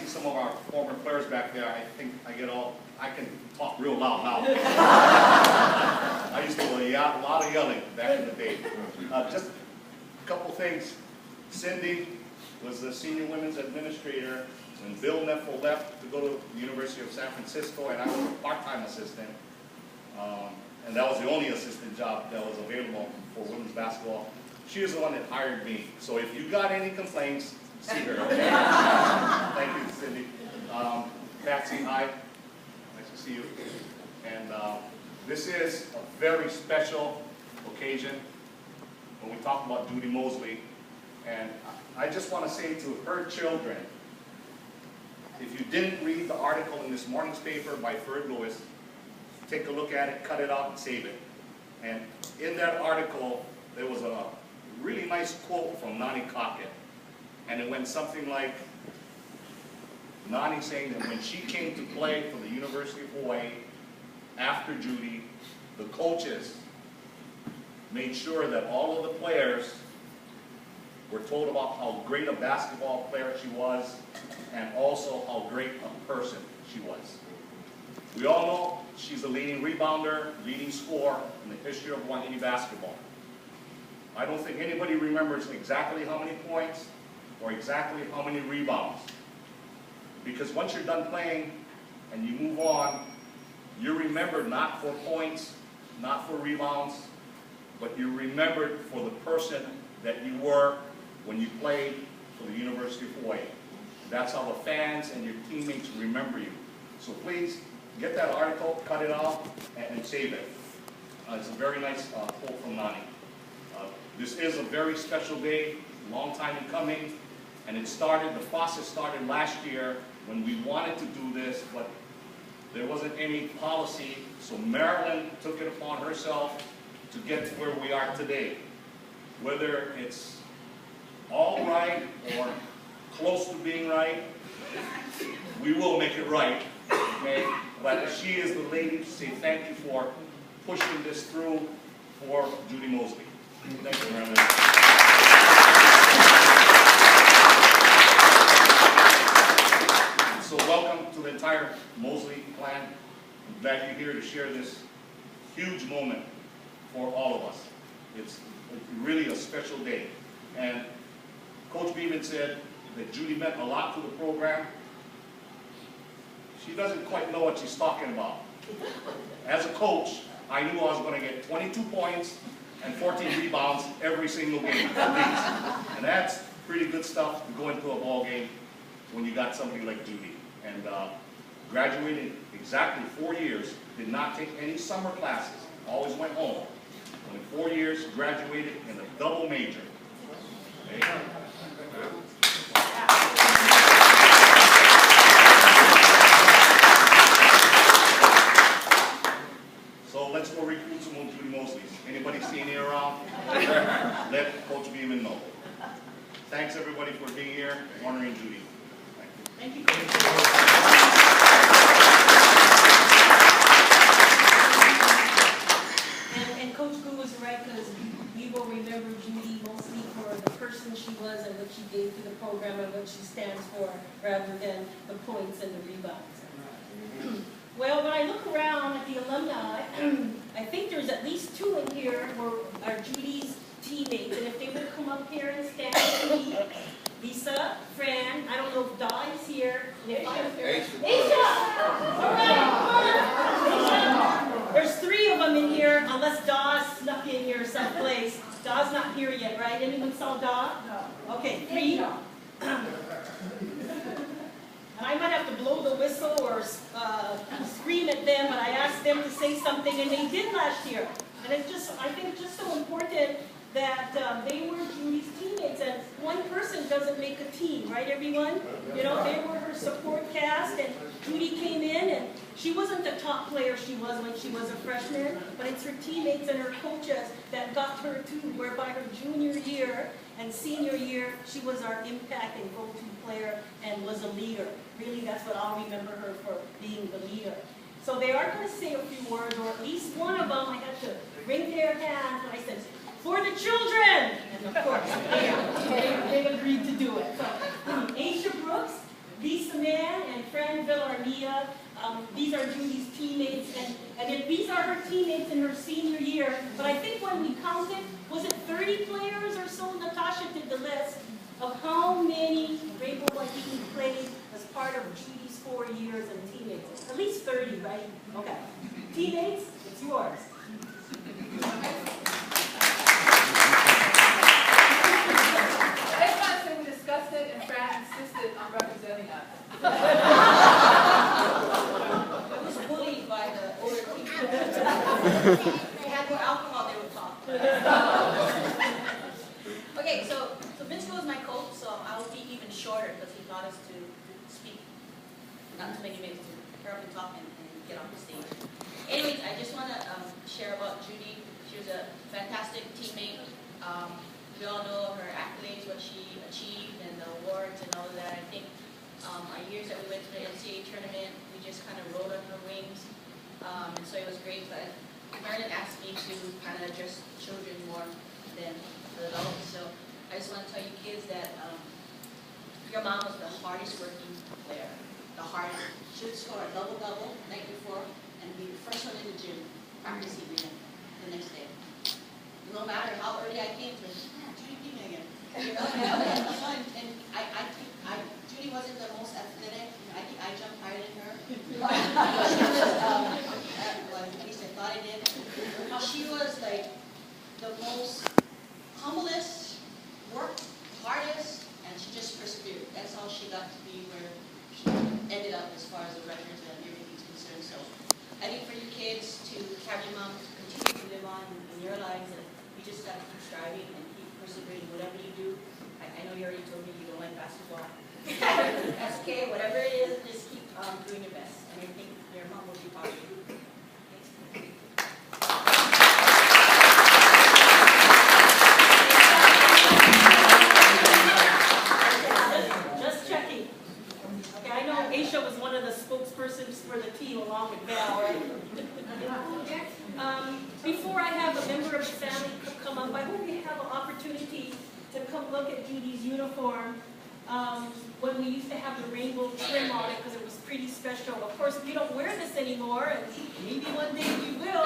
some of our former players back there, I think I can talk real loud now. I used to do a lot of yelling back in the day. Just a couple things. Cindy was the senior women's administrator when Bill Neffel left to go to the University of San Francisco, and I was a part-time assistant. And that was the only assistant job that was available for women's basketball. She is the one that hired me. So if you got any complaints, see her, okay? Thank you, Cindy. Patsy, hi. Nice to see you. And this is a very special occasion when we talk about Judy Mosley. And I just want to say to her children, if you didn't read the article in this morning's paper by Ferd Lewis, take a look at it, cut it out, and save it. And in that article, there was a really nice quote from Nani Cockett. And it went something like, Nani saying that when she came to play for the University of Hawaii, after Judy, the coaches made sure that all of the players were told about how great a basketball player she was, and also how great a person she was. We all know she's a leading rebounder, leading scorer in the history of Hawaii basketball. I don't think anybody remembers exactly how many points or exactly how many rebounds. Because once you're done playing and you move on, you're remembered not for points, not for rebounds, but you're remembered for the person that you were when you played for the University of Hawaii. That's how the fans and your teammates remember you. So please, get that article, cut it off, and save it. It's a very nice quote from Nani. This is a very special day, long time in coming, and the process started last year when we wanted to do this, but there wasn't any policy, so Marilyn took it upon herself to get to where we are today. Whether it's all right or close to being right, we will make it right, okay? But she is the lady to say thank you for pushing this through for Judy Mosley. Thank you, Marilyn. So welcome to the entire Mosley clan. I'm glad you're here to share this huge moment for all of us. It's really a special day. And Coach Beeman said that Judy meant a lot to the program. She doesn't quite know what she's talking about. As a coach, I knew I was going to get 22 points and 14 rebounds every single game, at least. And that's pretty good stuff to go into a ball game when you got somebody like Judy. And graduated exactly 4 years, did not take any summer classes, always went home. And in 4 years, graduated in a double major. Okay. So let's go recruit some more Judy Mosleys. Anybody see any around? Let Coach Beeman know. Thanks everybody for being here, honoring Judy. Thank you, Coach. And Coach Gu was right, because we will remember Judy mostly for the person she was and what she gave to the program and what she stands for, rather than the points and the rebounds. Well, when I look around at the alumni, I think there's at least 2 in here who are Judy's teammates, and if they would come up here and stand with me. Lisa, Fran, I don't know if Da is here. Aisha! All right, there's 3 of them in here, unless Da snuck in here someplace. Da's not here yet, right? Anyone saw Da? No. Okay, 3. And I might have to blow the whistle or scream at them, but I asked them to say something, and they did last year. And it's just, I think it's just so important that they were Judy's teammates, and one person doesn't make a team, right everyone? You know, they were her support cast, and Judy came in, and she wasn't the top player she was when she was a freshman, but it's her teammates and her coaches that got her to where by her junior year and senior year, she was our impact and go-to player and was a leader. Really, that's what I'll remember her for, being the leader. So they are going to say a few words, or at least one of them, I had to wring their hands, and I said, "For the children!" And of course, they agreed to do it. So, Aisha Brooks, Lisa Mann, Villarmia. These are Judy's teammates, and if these are her teammates in her senior year, but I think when we counted, was it 30 players or so? Natasha did the list of how many Rainbow Waikiki played as part of Judy's 4 years and teammates. At least 30, right? Okay. Teammates, it's yours. We discussed it and Fran insisted on representing us. I was bullied by the older teacher. They had more alcohol, they would talk. Okay, so Vince is my coach, so I will be even shorter because he got us to speak. Not too many minutes to hurry up and talk and get off the stage. Anyways, I just want to share about Judy. She was a fantastic teammate. We all know her accolades, what she achieved, and the awards and all of that. I think our years that we went to the NCAA tournament, we just kind of rode on her wings. And so it was great, but Marilyn asked me to kind of address children more than the adults. So I just want to tell you kids that your mom was the hardest working player. The hardest. She would score a double-double the night before and be the first one in the gym practicing again the next day. No matter how early I came to it, Judy beat me again. You know, and Judy wasn't the most athletic. I think I jumped higher than her. She was, at least I thought I did. She was like the most humblest, worked hardest, and she just persevered. That's how she got to be where she ended up as far as the records and everything's concerned. So I think for you kids to have your mom continue to live on in your lives, and you just got to keep striving and keep persevering whatever you do. I know you already told me you don't like basketball. That's okay, whatever it is, just keep doing your best. And I think your mom will be proud of you. Just checking. Okay, I know Aisha was one of the spokespersons for the team along with Val, right? Before I have a member of the family come up, I hope you have an opportunity to come look at Judy's uniform. When we used to have the rainbow trim on it because it was pretty special. Of course, we don't wear this anymore, and maybe one day we will.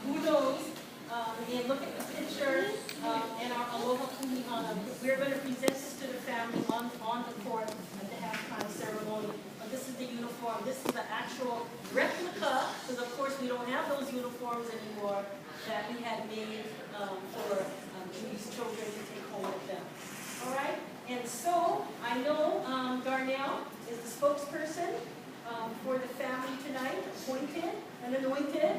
Who knows? And look at the picture and our aloha kumihana. We're going to present this to the family on the court at the halftime ceremony. But this is the uniform. This is the actual replica, because of course we don't have those uniforms anymore that we had made for Judy's children to take home with them. All right? And so, I know Darnell is the spokesperson for the family tonight, appointed and anointed.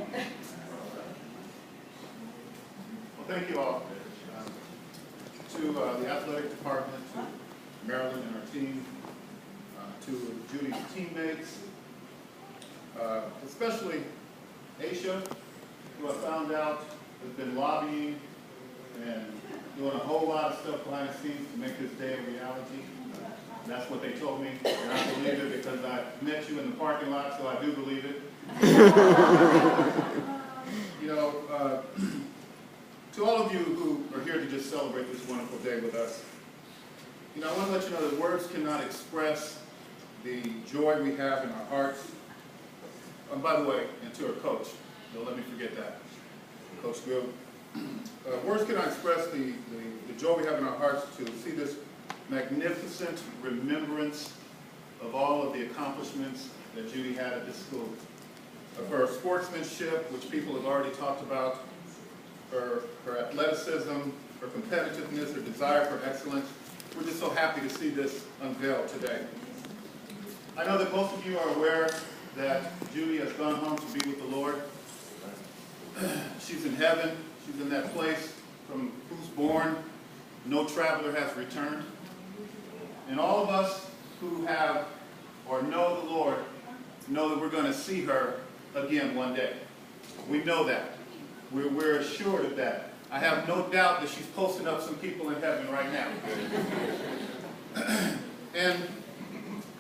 Well, thank you all. To the athletic department, to Marilyn and her team, to Judy's teammates, especially Aisha, who I found out has been lobbying and doing a whole lot of stuff behind the scenes to make this day a reality. That's what they told me, and I believe it because I met you in the parking lot, so I do believe it. You know, to all of you who are here to just celebrate this wonderful day with us, you know, I want to let you know that words cannot express the joy we have in our hearts. And by the way, and to our coach, don't let me forget that, Coach Bill. Words cannot express the joy we have in our hearts to see this magnificent remembrance of all of the accomplishments that Judy had at this school. Of her sportsmanship, which people have already talked about, her athleticism, her competitiveness, her desire for excellence. We're just so happy to see this unveiled today. I know that most of you are aware that Judy has gone home to be with the Lord. She's in heaven. She's in that place from whose born no traveler has returned. And all of us who have or know the Lord know that we're going to see her again one day. We know that. We're assured of that. I have no doubt that she's posting up some people in heaven right now.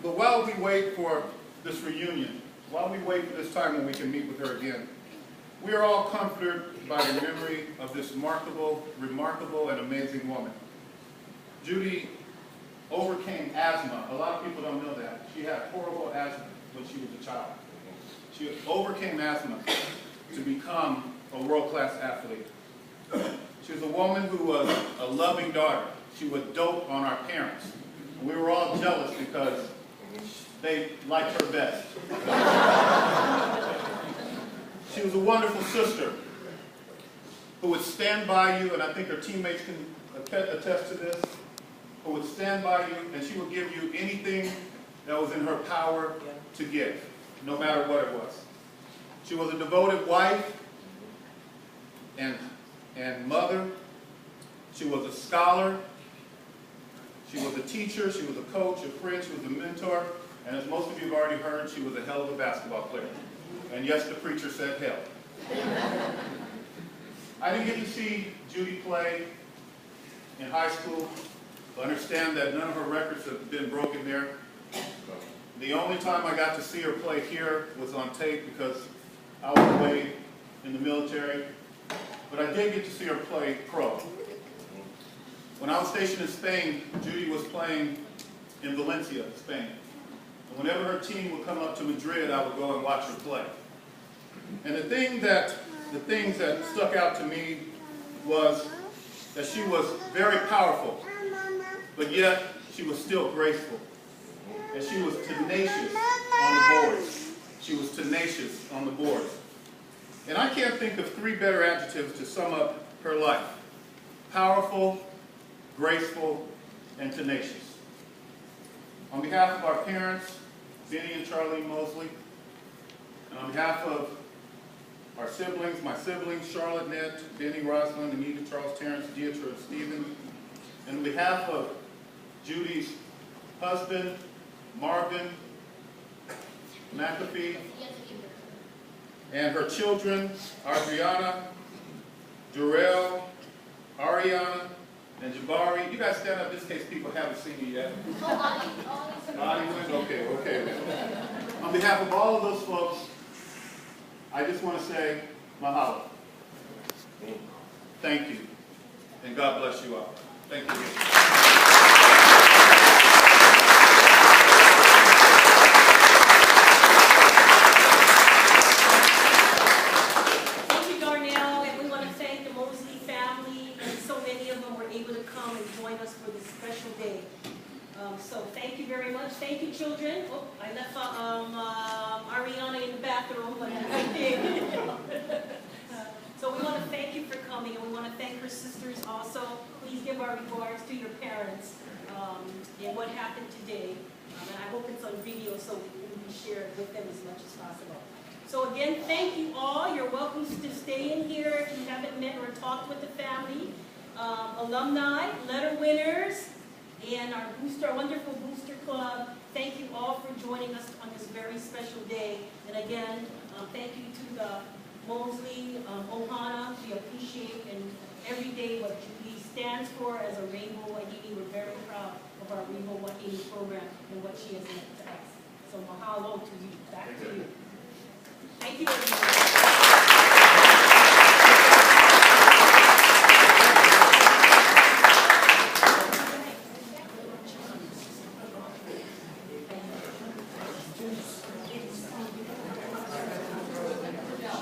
But while we wait for this reunion, while we wait for this time when we can meet with her again, we are all comforted by the memory of this remarkable and amazing woman. Judy overcame asthma. A lot of people don't know that. She had horrible asthma when she was a child. She overcame asthma to become a world-class athlete. She was a woman who was a loving daughter. She would dote on our parents. We were all jealous because they liked her best. She was a wonderful sister who would stand by you, and I think her teammates can attest to this, who would stand by you, and she would give you anything that was in her power to give, no matter what it was. She was a devoted wife and mother. She was a scholar. She was a teacher. She was a coach, a friend. She was a mentor. And as most of you have already heard, she was a hell of a basketball player. And yes, the preacher said hell. I didn't get to see Judy play in high school, but understand that none of her records have been broken there. The only time I got to see her play here was on tape because I was away in the military. But I did get to see her play pro. When I was stationed in Spain, Judy was playing in Valencia, Spain. And whenever her team would come up to Madrid, I would go and watch her play. And the things that stuck out to me was that she was very powerful, but yet she was still graceful. And she was tenacious on the boards. She was tenacious on the boards. And I can't think of three better adjectives to sum up her life: powerful, graceful, and tenacious. On behalf of our parents, Benny and Charlene Mosley, and on behalf of our siblings, my siblings, Charlotte, Ned, Benny, Rosalind, Anita, Charles, Terrence, Dietra, and Stephen, and on behalf of Judy's husband, Marvin McAfee, and her children, Adriana, Jarrell, Ariana, and Jabari. You guys stand up just in case people haven't seen you yet. Okay. On behalf of all of those folks, I just want to say mahalo. Thank you. And God bless you all. Thank you. Thank you, Darnell, and we want to thank the Mosley family, and so many of them were able to come and join us for this special day. So thank you very much. Thank you, children. Oh, I left Ariana in the bathroom, but I did. So we want to thank you for coming, and we want to thank her sisters also. Please give our regards to your parents and what happened today. And I hope it's on video so it can be shared with them as much as possible. So again, thank you all. You're welcome to stay in here if you haven't met or talked with the family. Alumni, letter winners, and our wonderful booster club. Thank you all for joining us on this very special day. And again, thank you to the Mosley, Ohana. We appreciate and every day what Judy stands for as a Rainbow Wahine. We're very proud of our Rainbow Wahine program and what she has meant to us. So mahalo to you. Back to you. Thank you, everyone.